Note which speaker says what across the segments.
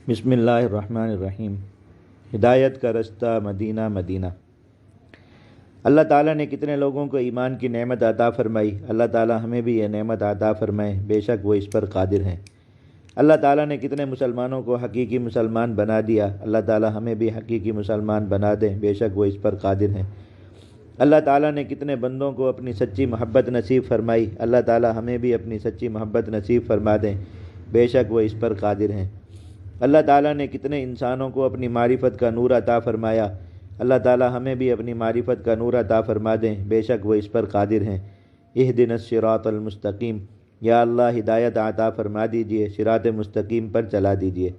Speaker 1: بسم اللہ الرحمن الرحیم۔ ہدایت کا رستہ مدینہ مدینہ۔ اللہ تعالیٰ نے کتنے لوگوں کو ایمان کی نعمت عطا فرمائی، اللہ تعالیٰ ہمیں بھی یہ نعمت عطا فرمائے، بے شک وہ اس پر قادر ہیں۔ اللہ تعالیٰ نے کتنے مسلمانوں کو حقیقی مسلمان بنا دیا، اللہ تعالیٰ ہمیں بھی حقیقی مسلمان بنا دیں، بے شک وہ اس پر قادر ہیں۔ اللہ تعالیٰ نے کتنے بندوں کو اپنی سچی محبت نصیب فرمائی، اللہ تعالیٰ ہمیں بھی اپنی سچی محبت نصیب فرما دیں، بے شک وہ اس پر قادر ہیں۔ اللہ تعالیٰ نے کتنے انسانوں کو اپنی معرفت کا نور عطا فرمایا، اللہ تعالیٰ ہمیں بھی اپنی معرفت کا نور عطا فرما دیں، بے شک وہ اس پر قادر ہیں۔ اہدنا الصراط المستقیم، یا اللہ ہدایت عطا فرما دیجئے، صراط مستقیم پر چلا دیجئے۔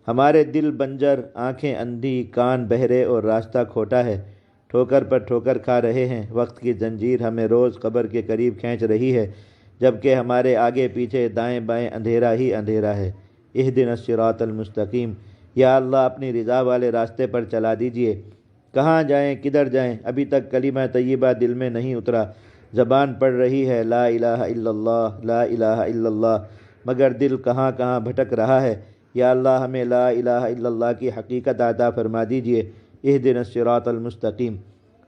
Speaker 1: ہمارے دل بنجر، آنکھیں اندھی، کان بہرے اور راستہ کھوٹا ہے، ٹھوکر پر ٹھوکر کھا رہے ہیں، وقت کی زنجیر ہمیں روز قبر کے قریب کھینچ رہی ہے، جبکہ ہمارے آگے پیچھے دائیں بائیں اندھیرا ہی اندھیرا ہے۔ اہدنا الصراط المستقیم، یا اللہ اپنی رضا والے راستے پر چلا دیجئے۔ کہاں جائیں کدھر جائیں، ابھی تک کلمہ طیبہ دل میں نہیں اترا، زبان پڑھ رہی ہے لا الہ الا اللہ لا الہ الا اللہ، مگر دل کہاں کہاں بھٹک رہا ہے۔ یا اللہ ہمیں لا الہ الا اللہ کی حقیقت عطا فرما دیجئے۔ اہدنا الصراط المستقیم۔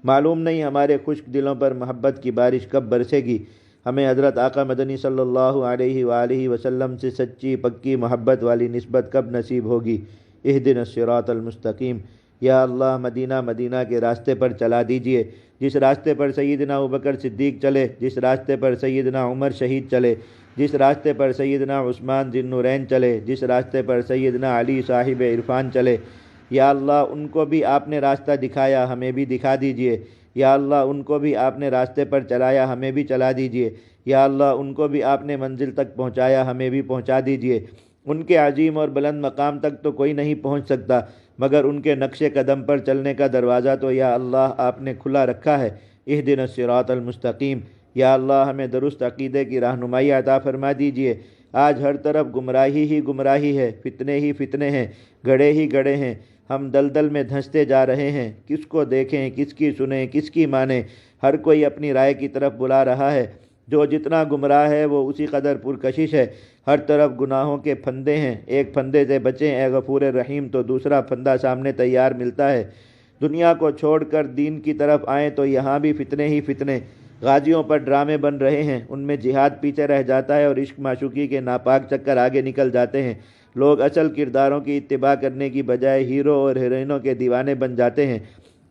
Speaker 1: معلوم نہیں ہمارے خشک دلوں پر محبت کی بارش کب برسے گی، ہمیں حضرت آقا مدنی صلی اللہ علیہ وآلہ وسلم سے سچی پکی محبت والی نسبت کب نصیب ہوگی۔ اہدنا الصراط المستقیم، یا اللہ مدینہ مدینہ کے راستے پر چلا دیجئے، جس راستے پر سیدنا ابوبکر صدیق چلے، جس راستے پر سیدنا عمر شہید چلے، جس راستے پر سیدنا عثمان ذی النورین چلے، جس راستے پر سیدنا علی صاحب عرفان چلے۔ یا اللہ ان کو بھی آپ نے راستہ دکھایا، ہمیں بھی دکھا دیجئے۔ یا اللہ ان کو بھی آپ نے راستے پر چلایا، ہمیں بھی چلا دیجئے۔ یا اللہ ان کو بھی آپ نے منزل تک پہنچایا، ہمیں بھی پہنچا دیجئے۔ ان کے عظیم اور بلند مقام تک تو کوئی نہیں پہنچ سکتا، مگر ان کے نقش قدم پر چلنے کا دروازہ تو یا اللہ آپ نے کھلا رکھا ہے۔ اہدنا الصراط المستقیم، یا اللہ ہمیں درست عقیدے کی رہنمائی عطا فرما دیجئے۔ آج ہر طرف گمراہی ہی گمراہی ہے، فتنے ہی فتنے ہیں، گڑھے ہی گڑھے ہیں، ہم دلدل میں دھنستے جا رہے ہیں، کس کو دیکھیں، کس کی سنیں، کس کی مانیں، ہر کوئی اپنی رائے کی طرف بلا رہا ہے۔ جو جتنا گمراہ ہے وہ اسی قدر پرکشش ہے، ہر طرف گناہوں کے پھندے ہیں، ایک پھندے سے بچیں اے غفور رحیم تو دوسرا پھندا سامنے تیار ملتا ہے۔ دنیا کو چھوڑ کر دین کی طرف آئیں تو یہاں بھی فتنے ہی فتنے، غازیوں پر ڈرامے بن رہے ہیں، ان میں جہاد پیچھے رہ جاتا ہے اور عشق معشوقی کے ناپاک چکر آگے نکل جاتے ہیں۔ لوگ اصل کرداروں کی اتباع کرنے کی بجائے ہیرو اور ہیروئنوں کے دیوانے بن جاتے ہیں۔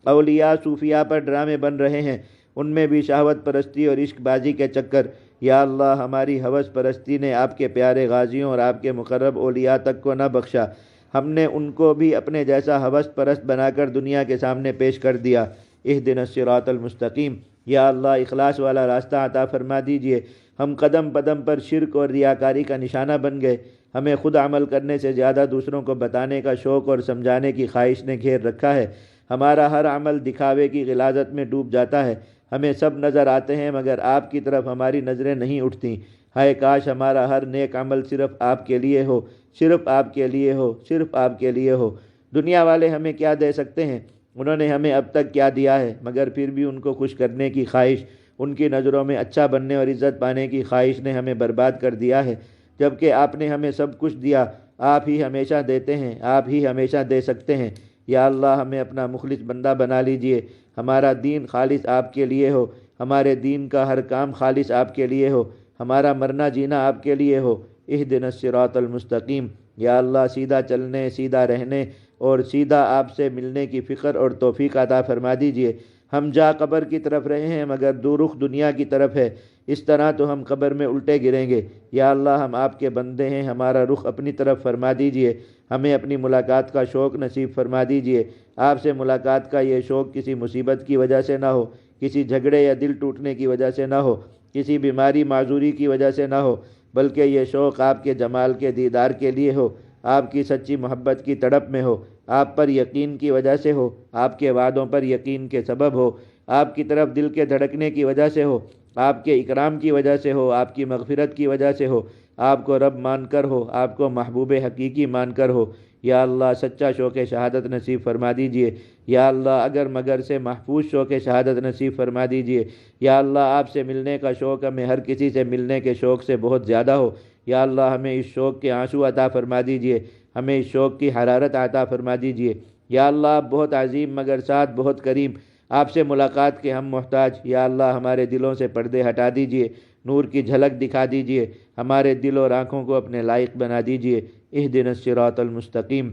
Speaker 1: اولیاء صوفیاء پر ڈرامے بن رہے ہیں، ان میں بھی شہوت پرستی اور عشق بازی کے چکر۔ یا اللہ ہماری ہوس پرستی نے آپ کے پیارے غازیوں اور آپ کے مقرب اولیاء تک کو نہ بخشا، ہم نے ان کو بھی اپنے جیسا ہوس پرست بنا کر دنیا کے سامنے پیش کر دیا۔ اہدنا الصراط المستقیم، یا اللہ اخلاص والا راستہ عطا فرما دیجئے۔ ہم قدم قدم پر شرک اور ریاکاری کا نشانہ بن گئے، ہمیں خود عمل کرنے سے زیادہ دوسروں کو بتانے کا شوق اور سمجھانے کی خواہش نے گھیر رکھا ہے۔ ہمارا ہر عمل دکھاوے کی غلاظت میں ڈوب جاتا ہے، ہمیں سب نظر آتے ہیں مگر آپ کی طرف ہماری نظریں نہیں اٹھتیں۔ ہائے کاش ہمارا ہر نیک عمل صرف آپ کے لیے ہو، صرف آپ کے لیے ہو، صرف آپ کے لیے ہو۔ دنیا والے ہمیں کیا دے سکتے ہیں، انہوں نے ہمیں اب تک کیا دیا ہے، مگر پھر بھی ان کو خوش کرنے کی خواہش، ان کی نظروں میں اچھا بننے اور عزت پانے کی خواہش نے ہمیں برباد کر دیا ہے، جبکہ آپ نے ہمیں سب کچھ دیا۔ آپ ہی ہمیشہ دیتے ہیں، آپ ہی ہمیشہ دے سکتے ہیں۔ یا اللہ ہمیں اپنا مخلص بندہ بنا لیجئے، ہمارا دین خالص آپ کے لیے ہو، ہمارے دین کا ہر کام خالص آپ کے لیے ہو، ہمارا مرنا جینا آپ کے لیے ہو۔ اہدنا الصراط المستقیم، یا اللہ سیدھا چلنے، سیدھا رہنے اور سیدھا آپ سے ملنے کی فکر اور توفیق عطا فرما دیجئے۔ ہم جا قبر کی طرف رہے ہیں مگر دو رخ دنیا کی طرف ہے، اس طرح تو ہم قبر میں الٹے گریں گے۔ یا اللہ ہم آپ کے بندے ہیں، ہمارا رخ اپنی طرف فرما دیجئے، ہمیں اپنی ملاقات کا شوق نصیب فرما دیجئے۔ آپ سے ملاقات کا یہ شوق کسی مصیبت کی وجہ سے نہ ہو، کسی جھگڑے یا دل ٹوٹنے کی وجہ سے نہ ہو، کسی بیماری معذوری کی وجہ سے نہ ہو، بلکہ یہ شوق آپ کے جمال کے دیدار کے لیے ہو، آپ کی سچی محبت کی تڑپ میں ہو، آپ پر یقین کی وجہ سے ہو، آپ کے وعدوں پر یقین کے سبب ہو، آپ کی طرف دل کے دھڑکنے کی وجہ سے ہو، آپ کے اکرام کی وجہ سے ہو، آپ کی مغفرت کی وجہ سے ہو، آپ کو رب مان کر ہو، آپ کو محبوب حقیقی مان کر ہو۔ یا اللہ سچا شوق شہادت نصیب فرما دیجئے۔ یا اللہ اگر مگر سے محفوظ شوق شہادت نصیب فرما دیجئے۔ یا اللہ آپ سے ملنے کا شوق ہمیں ہر کسی سے ملنے کے شوق سے بہت زیادہ ہو، یا اللہ ہمیں اس شوق کے آنسو عطا فرما دیجئے، ہمیں اس شوق کی حرارت عطا فرما دیجئے۔ یا اللہ آپ بہت عظیم مگر ساتھ بہت کریم، آپ سے ملاقات کے ہم محتاج، یا اللہ ہمارے دلوں سے پردے ہٹا دیجئے، نور کی جھلک دکھا دیجئے، ہمارے دل اور آنکھوں کو اپنے لائق بنا دیجئے۔ اہدنا الصراط المستقیم۔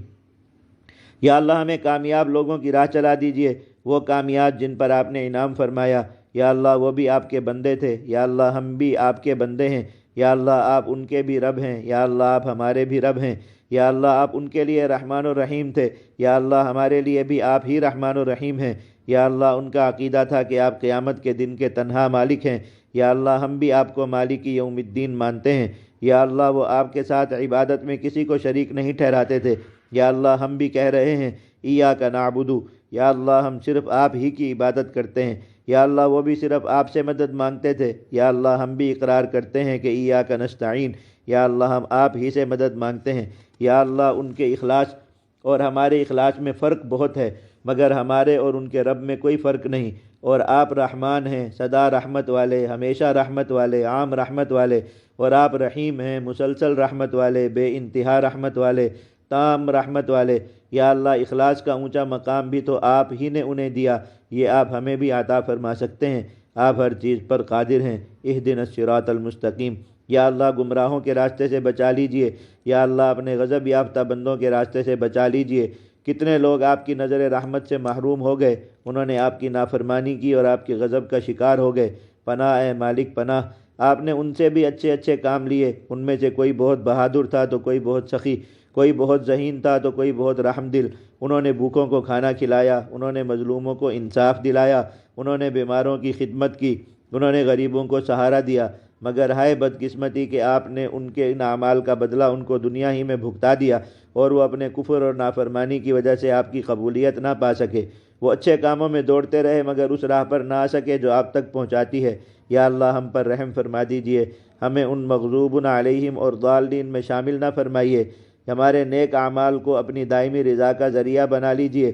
Speaker 1: یا اللہ ہمیں کامیاب لوگوں کی راہ چلا دیجئے، وہ کامیاب جن پر آپ نے انعام فرمایا، یا اللہ وہ بھی آپ کے بندے تھے، یا اللہ ہم بھی آپ کے بندے ہیں، یا اللہ آپ ان کے بھی رب ہیں، یا اللہ آپ ہمارے بھی رب ہیں، یا اللہ آپ ان کے لیے رحمان الرحیم تھے، یا اللہ ہمارے لیے بھی آپ ہی رحمان الرحیم ہیں، یا اللہ ان کا عقیدہ تھا کہ آپ قیامت کے دن کے تنہا مالک ہیں، یا اللہ ہم بھی آپ کو مالک یوم الدین مانتے ہیں، یا اللہ وہ آپ کے ساتھ عبادت میں کسی کو شریک نہیں ٹھہراتے تھے، یا اللہ ہم بھی کہہ رہے ہیں ایاک نعبد، یا اللہ ہم صرف آپ ہی کی عبادت کرتے ہیں، یا اللہ وہ بھی صرف آپ سے مدد مانگتے تھے، یا اللہ ہم بھی اقرار کرتے ہیں کہ ایاک نستعین، یا اللہ ہم آپ ہی سے مدد مانگتے ہیں، یا اللہ ان کے اخلاص اور ہمارے اخلاص میں فرق بہت ہے، مگر ہمارے اور ان کے رب میں کوئی فرق نہیں، اور آپ رحمان ہیں سدا رحمت والے، ہمیشہ رحمت والے، عام رحمت والے، اور آپ رحیم ہیں مسلسل رحمت والے، بے انتہا رحمت والے، تام رحمت والے۔ یا اللہ اخلاص کا اونچا مقام بھی تو آپ ہی نے انہیں دیا، یہ آپ ہمیں بھی عطا فرما سکتے ہیں، آپ ہر چیز پر قادر ہیں۔ اہدنا الصراط المستقیم۔ یا اللہ گمراہوں کے راستے سے بچا لیجئے، یا اللہ اپنے غضب یافتہ بندوں کے راستے سے بچا لیجئے۔ کتنے لوگ آپ کی نظر رحمت سے محروم ہو گئے، انہوں نے آپ کی نافرمانی کی اور آپ کے غضب کا شکار ہو گئے۔ پناہ اے مالک پناہ، آپ نے ان سے بھی اچھے اچھے کام لیے، ان میں سے کوئی بہت بہادر تھا تو کوئی بہت سخی، کوئی بہت ذہین تھا تو کوئی بہت رحم دل۔ انہوں نے بھوکوں کو کھانا کھلایا، انہوں نے مظلوموں کو انصاف دلایا، انہوں نے بیماروں کی خدمت کی، انہوں نے غریبوں کو سہارا دیا، مگر ہائے بدقسمتی کہ آپ نے ان کے ان اعمال کا بدلہ ان کو دنیا ہی میں بھگتا دیا، اور وہ اپنے کفر اور نافرمانی کی وجہ سے آپ کی قبولیت نہ پا سکے۔ وہ اچھے کاموں میں دوڑتے رہے مگر اس راہ پر نہ آ سکے جو آپ تک پہنچاتی ہے۔ یا اللہ ہم پر رحم فرما دیجئے، ہمیں ان مغضوب علیہم اور ضالین میں شامل نہ فرمائیے، ہمارے نیک اعمال کو اپنی دائمی رضا کا ذریعہ بنا لیجئے،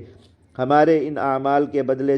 Speaker 1: ہمیں ان اعمال کے بدلے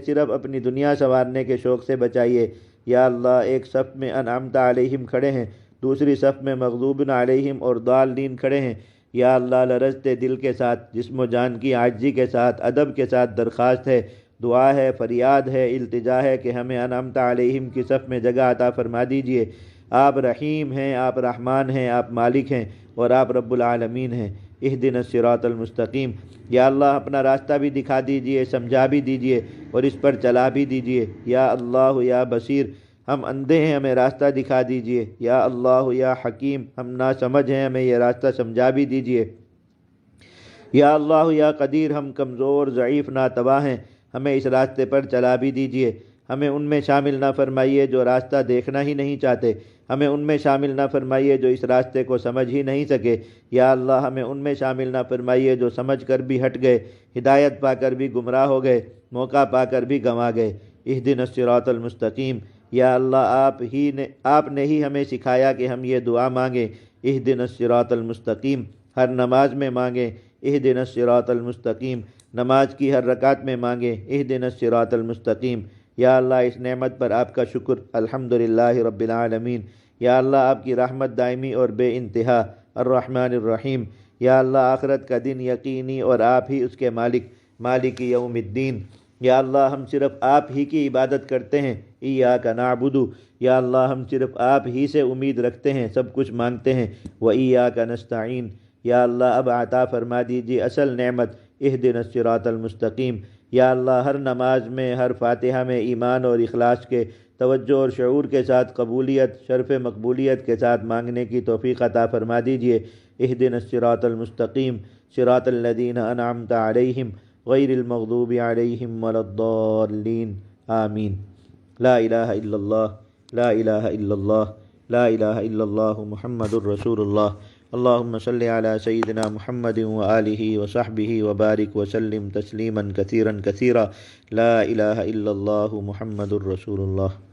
Speaker 1: صرف اپنی دنیا سنوارنے کے شوق سے بچائیے۔ یا اللہ ایک صف میں انعمت علیہم کھڑے ہیں، دوسری صف میں مغضوب علیہم اور ضالین کھڑے ہیں۔ یا اللہ لرزتے دل کے ساتھ، جسم و جان کی عاجزی کے ساتھ، ادب کے ساتھ درخواست ہے، دعا ہے، فریاد ہے، التجا ہے کہ ہمیں انعمت علیہم کی صف میں جگہ عطا فرما دیجئے۔ آپ رحیم ہیں، آپ رحمان ہیں، آپ مالک ہیں، اور آپ رب العالمین ہیں۔ اہدنا الصراط المستقیم۔ یا اللہ اپنا راستہ بھی دکھا دیجئے، سمجھا بھی دیجئے، اور اس پر چلا بھی دیجئے۔ یا اللہ یا بصیر، ہم اندھے ہیں، ہمیں راستہ دکھا دیجئے۔ یا اللہ یا حکیم، ہم ناسمجھ ہیں، ہمیں یہ راستہ سمجھا بھی دیجئے۔ یا اللہ یا قدیر، ہم کمزور ضعیف ناتواں ہیں، ہمیں اس راستے پر چلا بھی دیجئے۔ ہمیں ان میں شامل نہ فرمائیے جو راستہ دیکھنا ہی نہیں چاہتے، ہمیں ان میں شامل نہ فرمائیے جو اس راستے کو سمجھ ہی نہیں سکے۔ یا اللہ ہمیں ان میں شامل نہ فرمائیے جو سمجھ کر بھی ہٹ گئے، ہدایت پا کر بھی گمراہ ہو گئے، موقع پا کر بھی گنوا گئے۔ اہدنا الصراط المستقیم۔ یا اللہ آپ نے ہی ہمیں سکھایا کہ ہم یہ دعا مانگیں، اہدنا الصراط المستقیم، ہر نماز میں مانگیں، اہدنا الصراط المستقیم، نماز کی ہر رکعت میں مانگیں، اہدنا الصراط المستقیم۔ یا اللہ اس نعمت پر آپ کا شکر، الحمدللہ رب العالمین۔ یا اللہ آپ کی رحمت دائمی اور بے انتہا، الرحمن الرحیم۔ یا اللہ آخرت کا دن یقینی اور آپ ہی اس کے مالک یوم الدین۔ یا اللہ ہم صرف آپ ہی کی عبادت کرتے ہیں، ایاک نعبد، یا اللہ ہم صرف آپ ہی سے امید رکھتے ہیں، سب کچھ مانگتے ہیں، وایاک نستعین۔ یا اللہ اب عطا فرما دیجیے اصل نعمت، اہدنا الصراط المستقیم۔ یا اللہ ہر نماز میں، ہر فاتحہ میں ایمان اور اخلاص کے توجہ اور شعور کے ساتھ قبولیت، شرف مقبولیت کے ساتھ مانگنے کی توفیق عطا فرما دیجیے۔ اہدنا الصراط المستقیم، صراط الذین انعمت علیہم غیر المغضوب علیہم ولا الضالین، آمین۔ لا الہ الا اللہ، لا الہ الا اللہ، لا الہ الا اللہ محمد الرسول اللہ۔ اللہم صلی علی سیدنا محمد وآلہ وصحبہ وبارک وسلم تسلیما کثیرا کثیرا، لا الہ الا اللہ محمد الرسول اللہ۔